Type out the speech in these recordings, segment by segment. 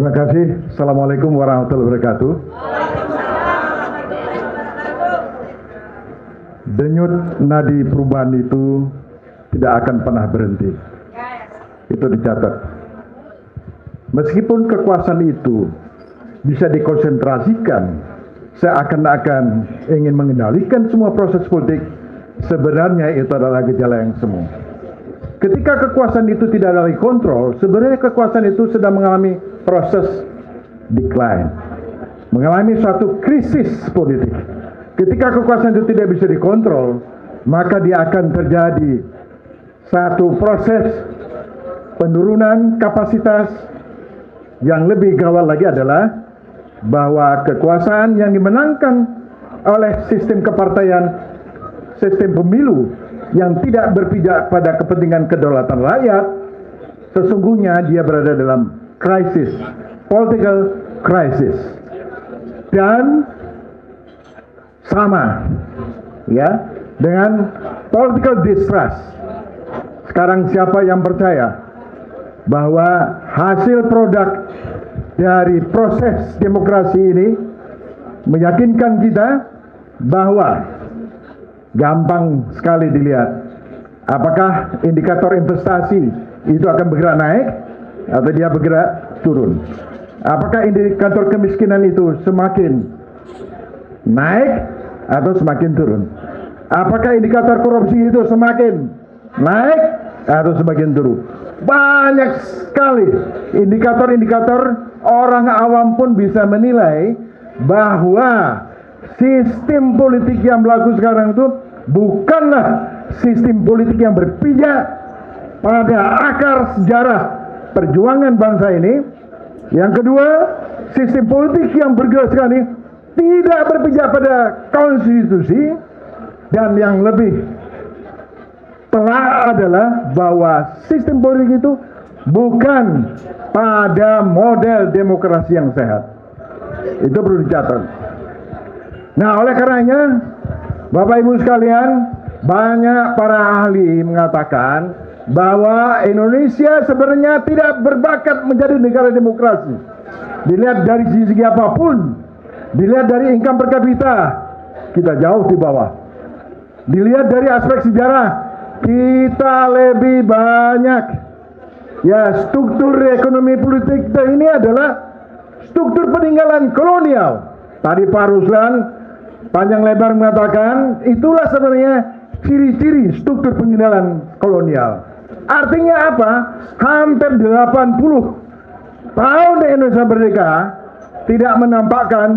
Terima kasih. Assalamualaikum warahmatullahi wabarakatuh. Denyut nadi perubahan itu tidak akan pernah berhenti. Itu dicatat. Meskipun kekuasaan itu bisa dikonsentrasikan seakan-akan ingin mengendalikan semua proses politik, sebenarnya itu adalah gejala yang semu. Ketika kekuasaan itu tidak ada lagi kontrol, sebenarnya kekuasaan itu sedang mengalami proses decline, mengalami suatu krisis politik. Ketika kekuasaan itu tidak bisa dikontrol, maka dia akan terjadi satu proses penurunan kapasitas. Yang lebih gawat lagi adalah bahwa kekuasaan yang dimenangkan oleh sistem kepartaian, sistem pemilu yang tidak berpijak pada kepentingan kedaulatan rakyat, sesungguhnya dia berada dalam krisis, political crisis. Dan sama ya dengan political distrust. Sekarang siapa yang percaya bahwa hasil produk dari proses demokrasi ini meyakinkan kita bahwa gampang sekali dilihat apakah indikator investasi itu akan bergerak naik atau dia bergerak turun. Apakah indikator kemiskinan itu semakin naik atau semakin turun. Apakah indikator korupsi itu semakin naik atau semakin turun. Banyak sekali indikator-indikator, orang awam pun bisa menilai bahwa sistem politik yang berlaku sekarang itu bukanlah sistem politik yang berpijak pada akar sejarah perjuangan bangsa ini. Yang kedua, sistem politik yang bergerak sekarang ini tidak berpijak pada konstitusi. Dan yang lebih telah adalah bahwa sistem politik itu bukan pada model demokrasi yang sehat. Itu perlu dicatat. Nah, oleh karenanya, Bapak Ibu sekalian, banyak para ahli mengatakan bahwa Indonesia sebenarnya tidak berbakat menjadi negara demokrasi. Dilihat dari segi apapun, dilihat dari income per kapita, kita jauh di bawah. Dilihat dari aspek sejarah, kita lebih banyak. Ya, struktur ekonomi politik kita ini adalah struktur peninggalan kolonial. Tadi Pak Ruslan panjang lebar mengatakan itulah sebenarnya ciri-ciri struktur peninggalan kolonial. Artinya apa? Hampir 80 tahun Indonesia merdeka tidak menampakkan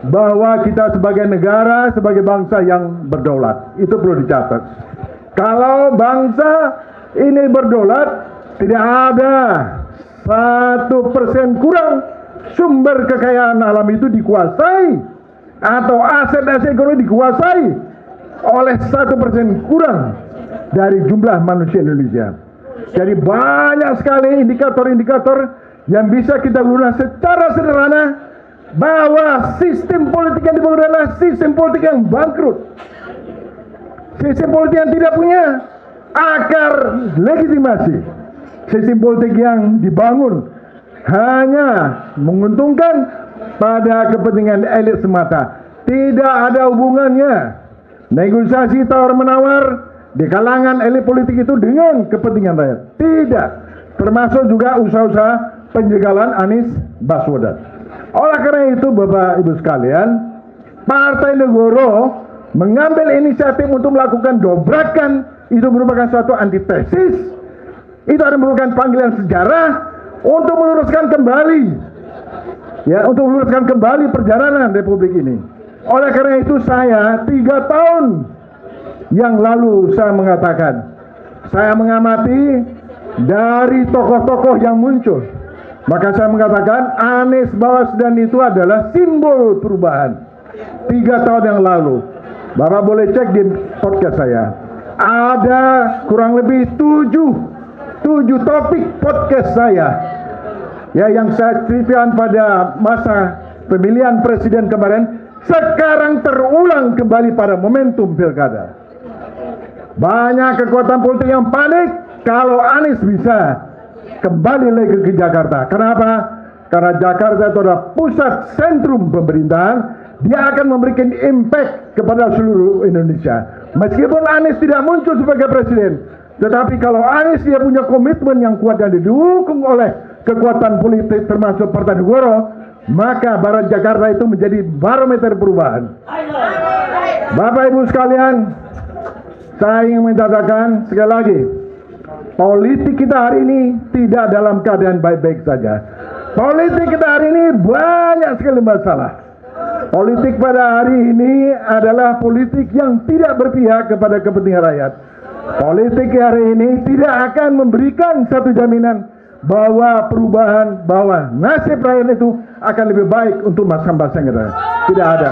bahwa kita sebagai negara, sebagai bangsa yang berdaulat. Itu perlu dicatat. Kalau bangsa ini berdaulat, tidak ada 1% kurang sumber kekayaan alam itu dikuasai atau aset-aset ekonomi dikuasai oleh 1% kurang dari jumlah manusia Indonesia. Jadi banyak sekali indikator-indikator yang bisa kita gunakan secara sederhana bahwa sistem politik yang dibangun adalah sistem politik yang bangkrut. Sistem politik yang tidak punya akar legitimasi. Sistem politik yang dibangun hanya menguntungkan pada kepentingan elit semata. Tidak ada hubungannya negosiasi tawar-menawar di kalangan elit politik itu dengan kepentingan rakyat. Tidak. Termasuk juga usaha-usaha penjagalan Anies Baswedan. Oleh karena itu, Bapak Ibu sekalian, Partai Negoro mengambil inisiatif untuk melakukan dobrakan. Itu merupakan suatu antitesis. Itu adalah merupakan panggilan sejarah untuk meluruskan kembali, ya, untuk meluruskan kembali perjalanan Republik ini. Oleh karena itu saya 3 tahun yang lalu saya mengatakan, saya mengamati dari tokoh-tokoh yang muncul. Maka saya mengatakan Anies Baswedan itu adalah simbol perubahan. 3 tahun yang lalu, Bapak boleh cek di podcast saya, ada kurang lebih 7 topik podcast saya, ya, yang saya ceritakan pada masa pemilihan presiden kemarin, sekarang terulang kembali pada momentum pilkada. Banyak kekuatan politik yang panik kalau Anies bisa kembali lagi ke Jakarta. Kenapa? Karena Jakarta itu adalah pusat sentrum pemerintahan, dia akan memberikan impact kepada seluruh Indonesia. Meskipun Anies tidak muncul sebagai presiden, tetapi kalau Anies dia punya komitmen yang kuat dan didukung oleh kekuatan politik termasuk Partai Negoro, maka Barat Jakarta itu menjadi barometer perubahan. Bapak Ibu sekalian, saya ingin menyatakan sekali lagi, politik kita hari ini tidak dalam keadaan baik-baik saja. Politik kita hari ini banyak sekali masalah. Politik pada hari ini adalah politik yang tidak berpihak kepada kepentingan rakyat. Politik hari ini tidak akan memberikan satu jaminan bahwa perubahan, bahwa nasib rakyat itu akan lebih baik untuk masa-masa yang datang. Tidak ada.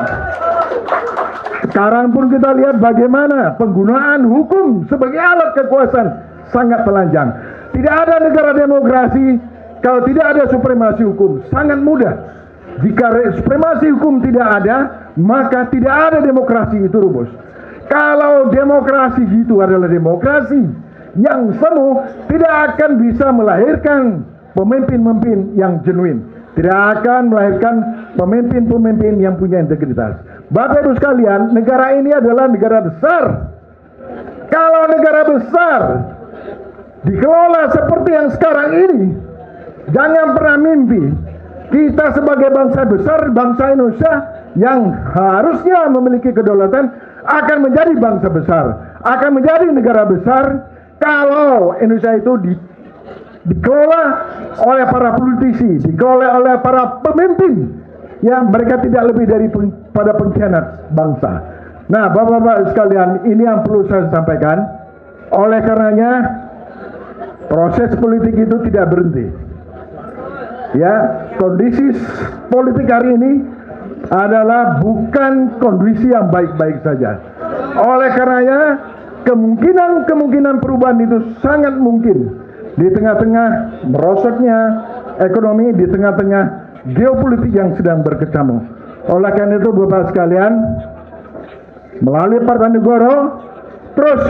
Sekarang pun kita lihat bagaimana penggunaan hukum sebagai alat kekuasaan sangat telanjang. Tidak ada negara demokrasi kalau tidak ada supremasi hukum. Sangat mudah. Jika supremasi hukum tidak ada, maka tidak ada demokrasi itu rumus. Kalau demokrasi itu adalah demokrasi yang semu, tidak akan bisa melahirkan pemimpin-pemimpin yang genuine. Tidak akan melahirkan pemimpin-pemimpin yang punya integritas. Bapak Ibu sekalian, negara ini adalah negara besar. Kalau negara besar dikelola seperti yang sekarang ini, jangan pernah mimpi kita sebagai bangsa besar, bangsa Indonesia yang harusnya memiliki kedaulatan akan menjadi bangsa besar, akan menjadi negara besar kalau Indonesia itu dikelola oleh para politisi, dikelola oleh para pemimpin yang mereka tidak lebih daripada pengkhianat bangsa. Nah, Bapak-bapak sekalian, ini yang perlu saya sampaikan. Oleh karenanya, proses politik itu tidak berhenti. Ya, kondisi politik hari ini adalah bukan kondisi yang baik-baik saja. Oleh karenanya, kemungkinan perubahan itu sangat mungkin di tengah-tengah merosotnya ekonomi, di tengah-tengah geopolitik yang sedang berkecamuk. Oleh karena itu, Bapak sekalian, melalui Partai Negoro, terus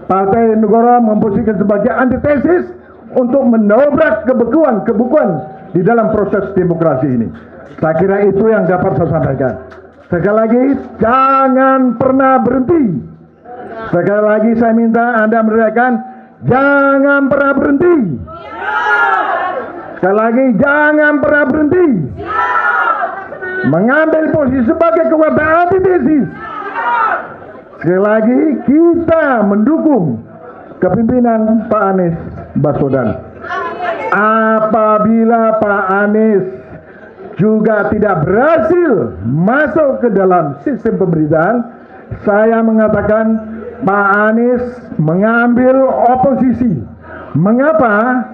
Partai Negoro memposisikan sebagai antitesis untuk mendobrak kebekuan di dalam proses demokrasi ini. Saya kira itu yang dapat saya sampaikan. Sekali lagi, jangan pernah berhenti. Sekali lagi saya minta Anda meneriakan, jangan pernah berhenti. Sekali lagi, jangan pernah berhenti. Mengambil posisi sebagai kekuatan antitesis. Sekali lagi, kita mendukung kepemimpinan Pak Anies Baswedan. Apabila Pak Anies juga tidak berhasil masuk ke dalam sistem pemerintahan, saya mengatakan Pak Anies mengambil oposisi. Mengapa?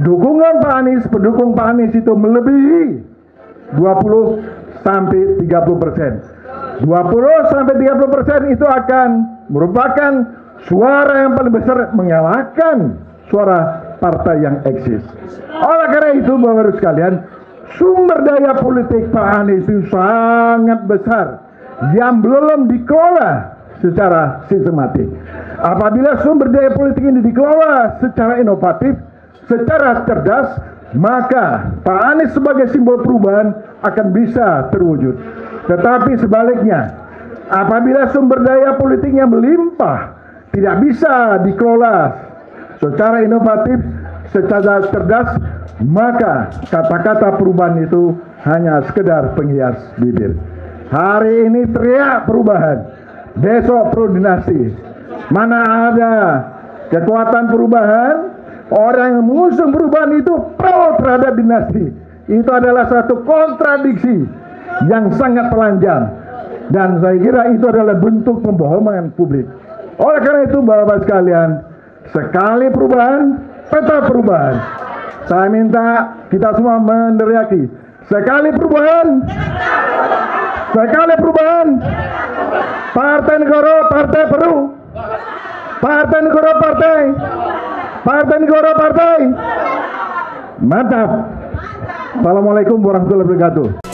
Dukungan Pak Anies, pendukung Pak Anies itu melebihi 20 sampai 30%. 20 sampai 30% itu akan merupakan suara yang paling besar mengalahkan suara partai yang eksis. Oleh karena itu, Bapak-Ibu sekalian, sumber daya politik Pak Anies itu sangat besar yang belum dikelola secara sistematik. Apabila sumber daya politik ini dikelola secara inovatif, secara cerdas, maka Pak Anies sebagai simbol perubahan akan bisa terwujud. Tetapi sebaliknya, apabila sumber daya politiknya melimpah, tidak bisa dikelola secara inovatif, secara cerdas, maka kata-kata perubahan itu hanya sekedar penghias bibir. Hari ini teriak perubahan, besok pro dinasti. Mana ada kekuatan perubahan, orang yang mengusung perubahan itu pro terhadap dinasti. Itu adalah satu kontradiksi yang sangat telanjang. Dan saya kira itu adalah bentuk pembohongan publik. Oleh karena itu, Bapak-bapak sekalian, sekali perubahan, tetap perubahan. Saya minta kita semua meneriaki, sekali perubahan, sekali perubahan. Partai Negoro, partai Peru. Partai Negoro, partai. Partai Negoro, partai. Mantap. Assalamualaikum warahmatullahi wabarakatuh.